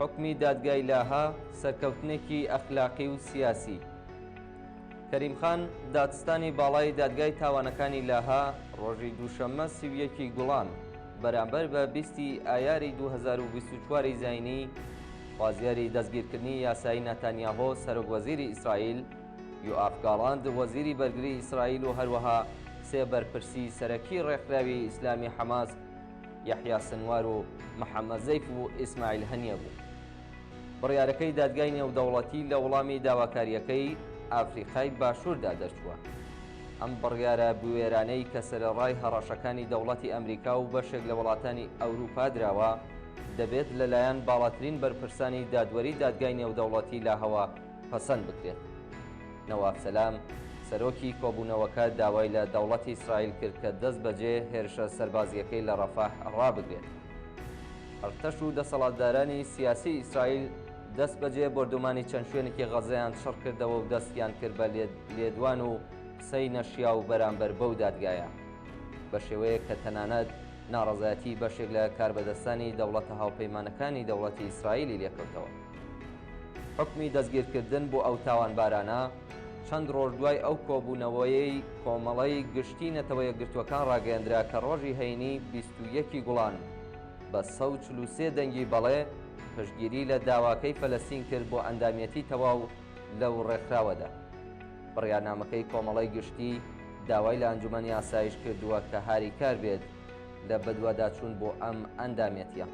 حکمی دادگای لاها سەرکەوتنێکی ئەخلاقی و سیاسی. کەریم خان دادستانی باڵای دادگای تاوانەکانی لاها ڕۆژی دووشەممە 31 گوڵان بەرامبەر بە 20 ئایاری 2024 زاینی خوازیاری دەستگیرکردنی یاسایی نەتانیاهۆ سەرۆکوەزیری ئیسرائیل، یۆئاف گاڵاند وەزیری بەرگری ئیسرائیل و هەروەها سێ بەرپرسی سەرەکی ڕێکخراوی ئیسلامی حەماس یەحیا سنوار و محەممەد زەیف و ئیسماعیل هەنیە بوو. بڕیارەکەی دادگای نێودەوڵەتی لە وەڵامی داواکاریەکەی ئافریقای باشووردا دەرچووە. ئەم بڕیارە بوێرانەی کە سەرەڕای هەڕەشەکانی دەوڵەتی ئەمریکا و بەشێک لە وڵاتانی ئەوروپا دراوە دەبێت لەلایەن باڵاترین بەرپرسانی دادوەری دادگای نێودەوڵەتی لاهەوە پەسەند بکرێت. نەواف سەلام سەرۆکی کۆبوونەوەکە داوای لە دەوڵەتی ئیسرائیل کرد کە دەست بەجێ هێرشە سەربازیەکەی لە ڕەفاح ڕابگرێت. ئەرتەش و دەسەڵاتدارانی سیاسی ئیسرائیل دەست بەجێ بردومانی چەند شوێنێکی غەزەیان شڕ کردەوە و دەستیان کرد بە لێدوان و قسەی نەشیا و بەرامبەر بەو دادگایە، بە شێوەیە کە تەنانەت ناڕەزایەتی بەشێک لە کاربەدەستانی دەوڵەتە هاوپەیمانەکانی دەوڵەتی ئیسرائیلی لێکەوتەوە. حکمی دەستگیرکردن بۆ ئەو تاوانبارانە چەند ڕۆژ دوای ئەو کۆبوونەوەی کۆمەڵەی گشتی نەتەوە یەکگرتووەکان ڕاگەیەندرا کە ڕۆژی هەینی 21 گوڵان بە 143 دەنگی بەڵێ پشتگیری لە داواکەی فەلەستین کرد بۆ ئەندامەتی تەواو لەو ڕێکخراوەدا. بڕیارنامەکەی کۆمەڵەی گشتی داوای لە ئەنجومەنی ئاسایش کردووە کە هاریکار بێت لە بەدواداچوون بۆ ئەم ئەندامەتیە.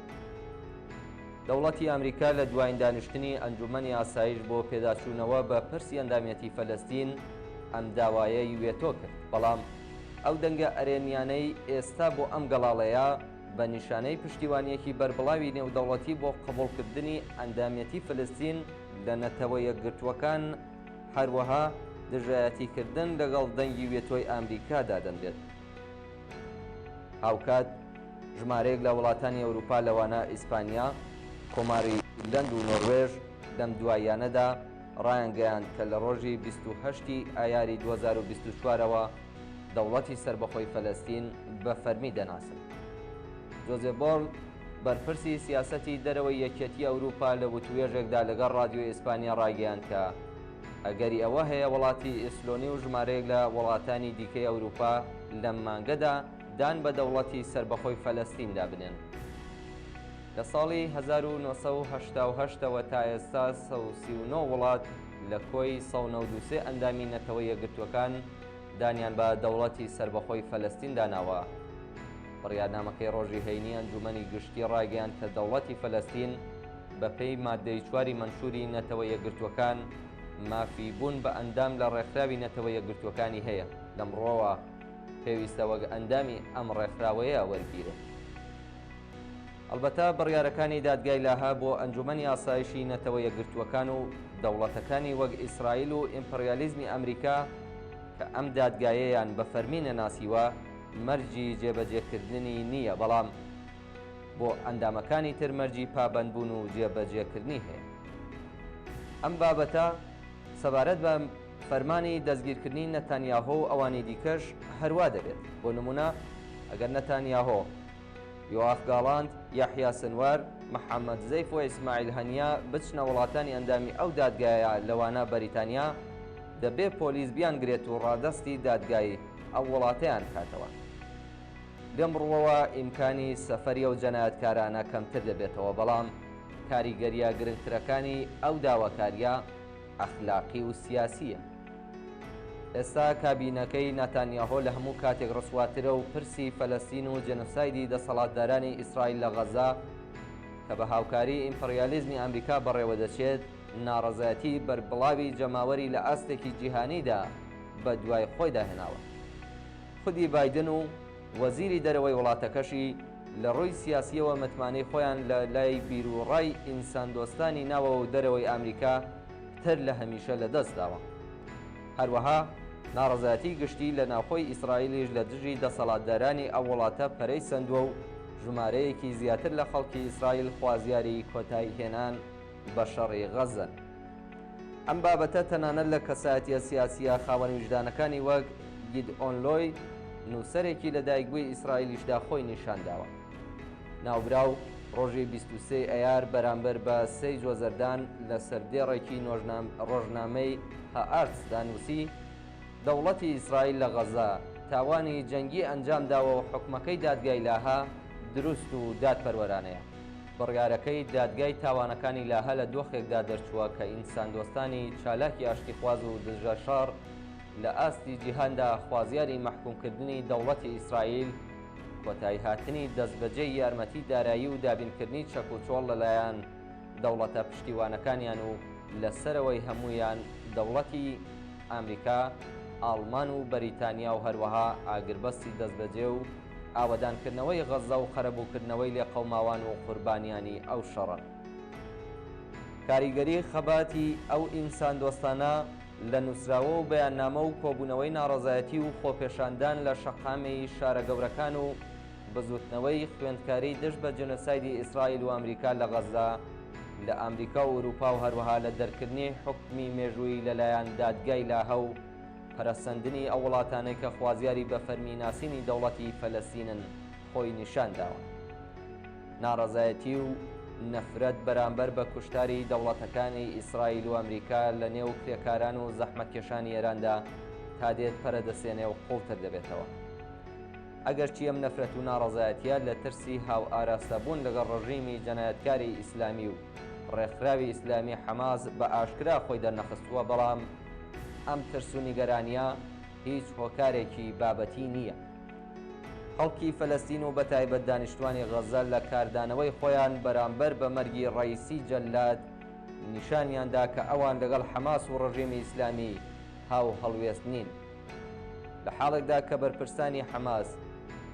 دەوڵەتی ئەمریکا لە دوایین دانیشتنی ئەنجومەنی ئاسایش بۆ پێداچوونەوە بە پرسی ئەندامەتی فەلەستین ئەم داوایەی وێتۆ کرد، بەڵام ئەو دەنگە ئەرێنیانەی ئێستا بۆ ئەم گەڵاڵەیە بە نیشانەی پشتیوانیەکی بەربڵاوی نێودەوڵەتی بۆ قبوڵکردنی ئەندامەتی فەلەستین لە نەتەوە یەکگرتووەکان هەروەها دژایەتیکردن لەگەڵ دەنگی وێتۆی ئەمریکادا دەنگێت. هاوکات ژمارەیەک لە وڵاتانی ئەوروپا لەوانە ئیسپانیا، کۆماری لەند و نۆروێژ لەم دواییانەدا ڕایانگەیاند کە لە ڕۆژی 28 ئایاری 2024ەوە دەوڵەتی سربەخۆی فەلەستین بە فەرمی دەناسن. جۆزێف بۆڕڵ بەرپرسی سیاسەتی دەرەوەی یەکێتی ئەوروپا لە وتوێژێکدا لەگەڵ رادیۆی ئیسپانیا ڕایگەیاند کە ئەگەری ئەوە هەیە وڵاتی ئیسلۆنی و ژمارەیەک لە وڵاتانی دیکەی ئەوروپا لەم مانگەدا دان بە دەوڵەتی سربەخۆی فەلەستیندا بنێن. لە ساڵی 1980ەوە تا ئێستا 139 وڵات لە کۆی 193 ئەندامی نەتەوە یەکگرتووەکان دانیان بە دەوڵەتی سربەخۆی فەلەستین داناوە. بڕیارنامەکەی ڕۆژی هەینی ئەنجومەنی گشتی ڕایگەیاند کە دەوڵەتی فەلەستین بە پێی مادەی 4 مەنشوری نەتەوە یەکگرتووەکان مافی بوون بە ئەندام لە ڕێکخراوی نەتەوە یەکگرتووەکانی هەیە. لەمڕۆوە پێویستە وەک ئەندامی ئەم ڕێکخراوەیە وەرگیرێت. ئەلبەتە بڕیارەکانی دادگای لاها بۆ ئەنجومەنی ئاسایشی نەتەوە یەکگرتووەکان و دەوڵەتەکانی وەک ئیسرائیل و ئیمپریالیزمی ئەمریکا کە ئەم دادگایەیان بە فەرمی نەناسیوە مەرجی جێبەجێکردنی نییە، بەڵام بۆ ئەندامەکانی تر مەرجی پابەندبوون و جێبەجێکردنی هەیە. ئەم بابەتە سەبارەت بە فەرمانی دەستگیرکردنی نەتانیاهۆ و ئەوانی دیکەش هەروە دەبێت. بۆ نمونە ئەگەر نەتانیاهۆ، یۆئاف گاڵاند، یەحیا سنوار، محەممەد زەیف و ئیسماعیل هەنیە بچنە وڵاتانی ئەندامی ئەو دادگایە لەوانە بەریتانیا، دەبێت پۆلیس بیانگرێت و ڕادەستی دادگایی ئەو وڵاتەیان کاتەوە. لێم ڕووەوە ئیمکانی سەفەری ئەو جەنایەتکارانە کەمتر دەبێتەوە، بەڵام کاریگەریە گرنگترەکانی ئەو داواکاریە ئەخلاقی و سیاسیە. ئێستا کابینەکەی نەتانیاهۆ لە هەموو کاتێک ڕسواترە و پرسی فەلەستین و جەنۆسایدی دەسەڵاتدارانی ئیسرائیل لە غەزا کە بە هاوکاری ئیمپریالیزمی ئەمریکا بەڕێوە دەچێت ناڕەزایەتی بەربڵاوی جەماوەری لە ئاستێکی جیهانیدا بە دوای خۆی داهێناوە. خودی بایدن و وەزیری دەرەوەی وڵاتەکەشی لە ڕووی سیاسیەوە متمانەی خۆیان لە لای بیرروڕای ئینساندۆستانی ناوە و دەرەوەی ئەمریکا تر لە هەمیشە لە دەست داوە. هەروەها ناڕەزایەتی گشتی لە ناوخۆی ئیسرائیلیش لە دژی دەسەڵاتدارانی ئەو وڵاتە پەرەی سندووە و ژمارەیەکی زیاتر لە خەڵکی ئیسرائیل خوازیاری کۆتایی هێنان بە شەڕی غەزەن. ئەم بابەتە تەنانەت لە کەسایەتیە سیاسیە خاوەن وجدانەکانی وەک گیدئۆن لۆی نووسەرێکی لە دایکبووی ئیسرائیلیشدا خۆی نیشانداوە. ناوبراو ڕۆژی 23 ئەیار بەرامبەر بە 3 جۆزەردان لە سەردێڕێکی ڕۆژنامەی هەئارتس دانووسی دەوڵەتی ئیسرائیل لە غەزە تاوانی جەنگی ئەنجامداوە و حکومەکەی دادگای لاها دروست و دادپەروەرانەیە. بڕیارەکەی دادگای تاوانەکانی لاها لە دۆخێکدا دەرچووە کە ئینساندۆستانی چالاکی ئاشتیخواز و دژەشار لە ئاستی جیهاندا خوازیاری مەحکومکردنی دەوڵەتی ئیسرائیل، کۆتایی هاتنی دەستبەجێی یارمەتی دارایی و دابینکردنی چەک و چۆڵ لەلایەن دەوڵەتە پشتیوانەکانیان و لەسەرەوەی هەمویان دەوڵەتی ئەمریکا، ئاڵمان و بەریتانیا و هەروەها ئاگربەستی دەستبەجێ و ئاوەدانکردنەوەی غەزە و خەرەبووکردنەوەی لێقەوماوان و قوربانیانی ئەو شەڕن. کاریگەری خەباتی ئەو ئینساندۆستانە لە نووسراوە و بەیاننامە و کۆبوونەوەی ناڕەزایەتی و خۆپێشاندان لە شەقامی شارە گەورەکان و بزوتنەوەی خوێندکاری دژ بە جنۆسایدی ئیسرائیل و ئەمریکا لە غەزە لە ئەمریکا و ئوروپا و هەروەها لە دەرکردنی حکمی مێژووی لەلایەن دادگای لاهە و پەرەسەندنی ئەو وڵاتانەی کە خوازیاری بە فەرمیناسینی دەوڵەتی فەلەستینن خۆی نیشانداوە. ناڕەزایەتی و نەفرەت بەرامبەر بە کوشتاری دەوڵەتەکانی ئیسرائیل و ئەمریکا لە نێو کرێکاران و زەحمەتکێشانی ئێراندا تا دێت پەرەدەسێنێ و قوڵتر دەبێتەوە. ئەگەرچی ئەم نەفرەت و ناڕەزایەتیە لە ترسی هاو ئاراستەبوون لەگەڵ ڕژیمی جەنایەتکاری ئیسلامی و ڕێکخراوی ئیسلامی حەماس بە ئاشکرا خۆی دەرنەخستووە، بەڵام ئەم ترس و نیگەرانیە هیچ هۆکارێکی بابەتی نییە. خەڵکی فەلەستین و بەتایبەت دانیشتوانی غەزە لە کاردانەوەی خۆیان بەرامبەر بە مەرگی ڕەئیسی جەلاد نیشانیاندا کە ئەوان لەگەڵ حەماس و ڕژیمی ئیسلامی هاو هەڵوێست نین. لە حاڵێکدا کە بەرپرسانی حەماس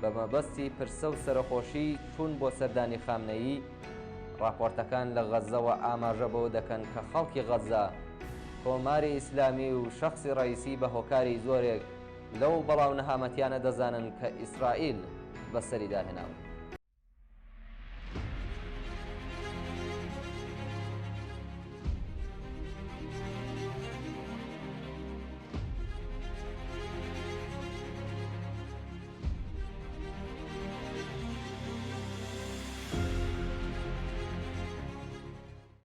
بە مەبەستی پرسە و سەرخۆشی چوون بۆ سەردانی خامنەیی، راپۆرتەکان لە غەزەوە ئاماژە بەوە دەکەن کە خەڵکی غەزە کۆماری ئیسلامی و شەخصی ڕەئیسی بە هۆکاری زۆرێک لەو بەڵاو نەهامەتیانە دەزانن کە ئیسرائیل بەسەری داهێناوە.